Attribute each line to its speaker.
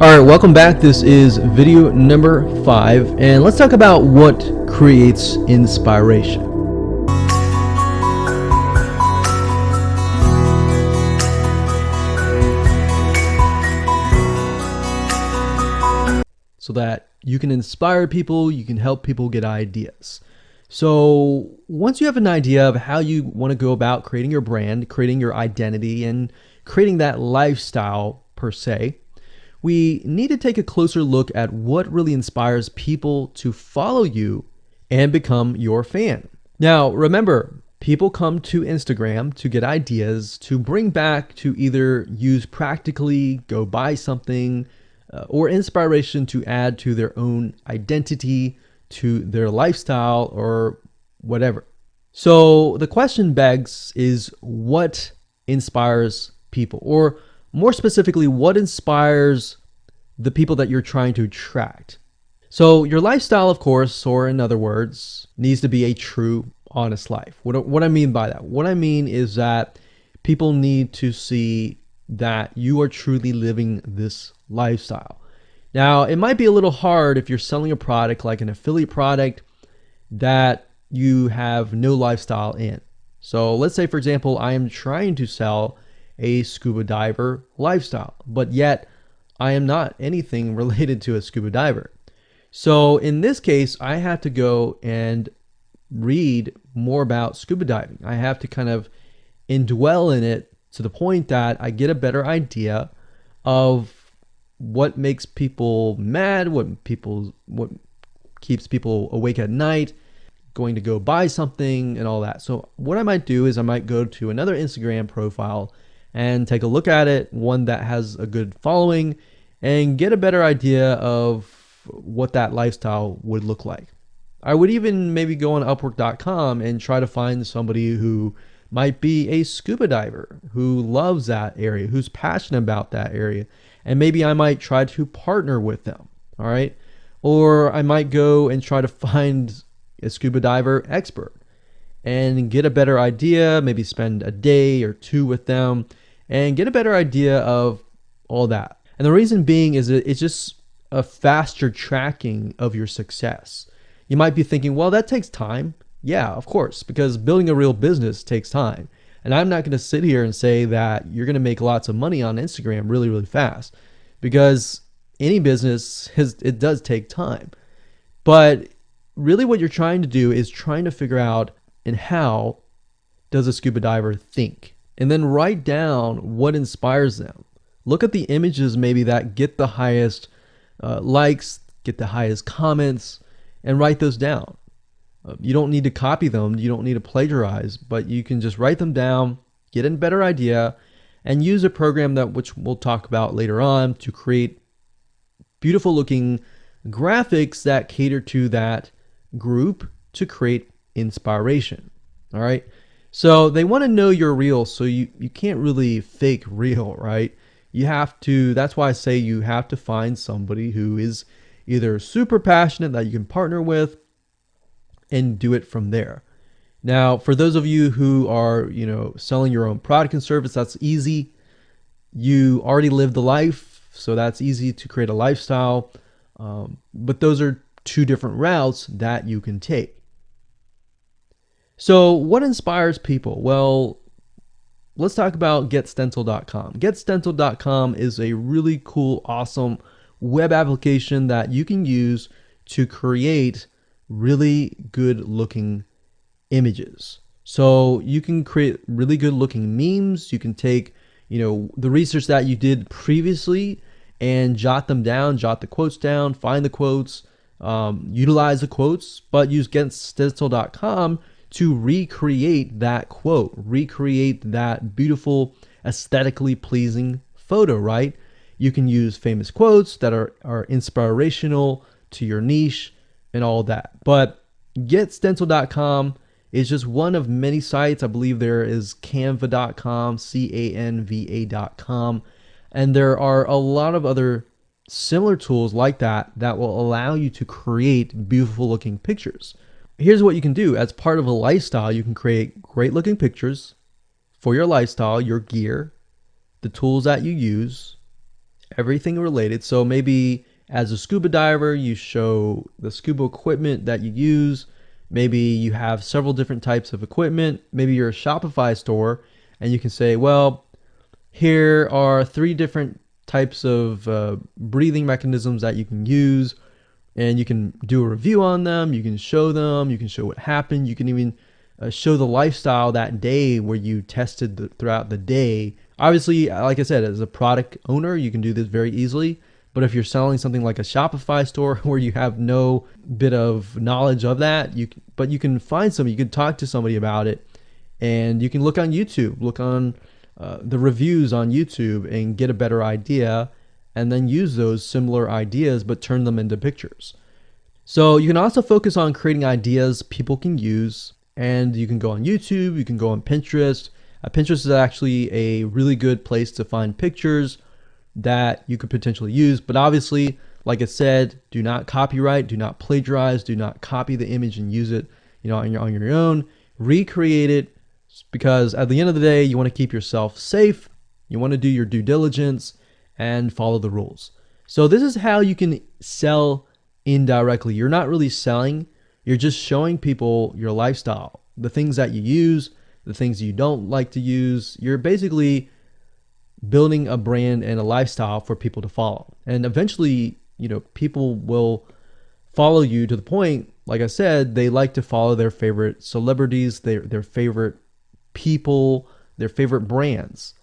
Speaker 1: All right, welcome back. This is video number 5, and let's talk about what creates inspiration. So that you can inspire people, you can help people get ideas. So once you have an idea of how you want to go about creating your brand, creating your identity, and creating that lifestyle per se, we need to take a closer look at what really inspires people to follow you and become your fan. Now, remember, people come to Instagram to get ideas to bring back to either use practically, go buy something, or inspiration to add to their own identity, to their lifestyle, or whatever. So the question begs is what inspires people? Or more specifically, what inspires the people that you're trying to attract? So your lifestyle, of course, or in other words, needs to be a true, honest life. What I mean by that? What I mean is that people need to see that you are truly living this lifestyle. Now, it might be a little hard if you're selling a product like an affiliate product that you have no lifestyle in. So let's say, for example, I am trying to sell a scuba diver lifestyle, but yet I am not anything related to a scuba diver. So in this case, I have to go and read more about scuba diving. I have to kind of indwell in it to the point that I get a better idea of what makes people mad, what keeps people awake at night, going to go buy something and all that. So what I might do is I might go to another Instagram profile and take a look at it, one that has a good following, and get a better idea of what that lifestyle would look like. I would even maybe go on Upwork.com and try to find somebody who might be a scuba diver, who loves that area, who's passionate about that area, and maybe I might try to partner with them, all right? Or I might go and try to find a scuba diver expert and get a better idea, maybe spend a day or two with them, and get a better idea of all that. And the reason being is that it's just a faster tracking of your success. You might be thinking, well, that takes time. Yeah, of course, because building a real business takes time. And I'm not going to sit here and say that you're going to make lots of money on Instagram really, really fast, because any business, it does take time. But really what you're trying to do is trying to figure out and how does a scuba diver think? And then write down what inspires them. Look at the images maybe that get the highest likes, get the highest comments, and write those down. You don't need to copy them. You don't need to plagiarize, but you can just write them down, get a better idea, and use a program which we'll talk about later on to create beautiful looking graphics that cater to that group to create inspiration. All right. So they want to know you're real, so you can't really fake real, right? You have to, that's why I say you have to find somebody who is either super passionate that you can partner with and do it from there. Now, for those of you who are, selling your own product and service, that's easy. You already live the life, so that's easy to create a lifestyle. But those are two different routes that you can take. So what inspires people? Well, let's talk about GetStencil.com. GetStencil.com is a really cool, awesome web application that you can use to create really good looking images. So you can create really good looking memes. You can take, the research that you did previously and jot them down, jot the quotes down, find the quotes, utilize the quotes, but use GetStencil.com to recreate that quote, recreate that beautiful, aesthetically pleasing photo, right? You can use famous quotes that are inspirational to your niche and all that. But GetStencil.com is just one of many sites. I believe there is Canva.com, Canva.com, and there are a lot of other similar tools like that will allow you to create beautiful looking pictures. Here's what you can do. As part of a lifestyle, you can create great looking pictures for your lifestyle, your gear, the tools that you use, everything related. So maybe as a scuba diver, you show the scuba equipment that you use. Maybe you have several different types of equipment. Maybe you're a Shopify store and you can say, well, here are 3 different types of breathing mechanisms that you can use, and you can do a review on them. You can show them. You can show what happened. You can even show the lifestyle that day where you tested throughout the day. Obviously, like I said, as a product owner, you can do this very easily. But if you're selling something like a Shopify store where you have no bit of knowledge of that, but you can find somebody, you can talk to somebody about it, and you can look on YouTube, look on the reviews on YouTube and get a better idea, and then use those similar ideas but turn them into pictures. So you can also focus on creating ideas people can use, and you can go on YouTube, you can go on Pinterest. Pinterest is actually a really good place to find pictures that you could potentially use. But obviously, like I said, do not copyright, do not plagiarize, do not copy the image and use it, on your own. Recreate it, because at the end of the day, you want to keep yourself safe. You want to do your due diligence and follow the rules. So this is how you can sell indirectly. You're not really selling, you're just showing people your lifestyle, the things that you use, the things you don't like to use. You're basically building a brand and a lifestyle for people to follow. And eventually, people will follow you to the point, like I said, they like to follow their favorite celebrities, their favorite people, their favorite brands.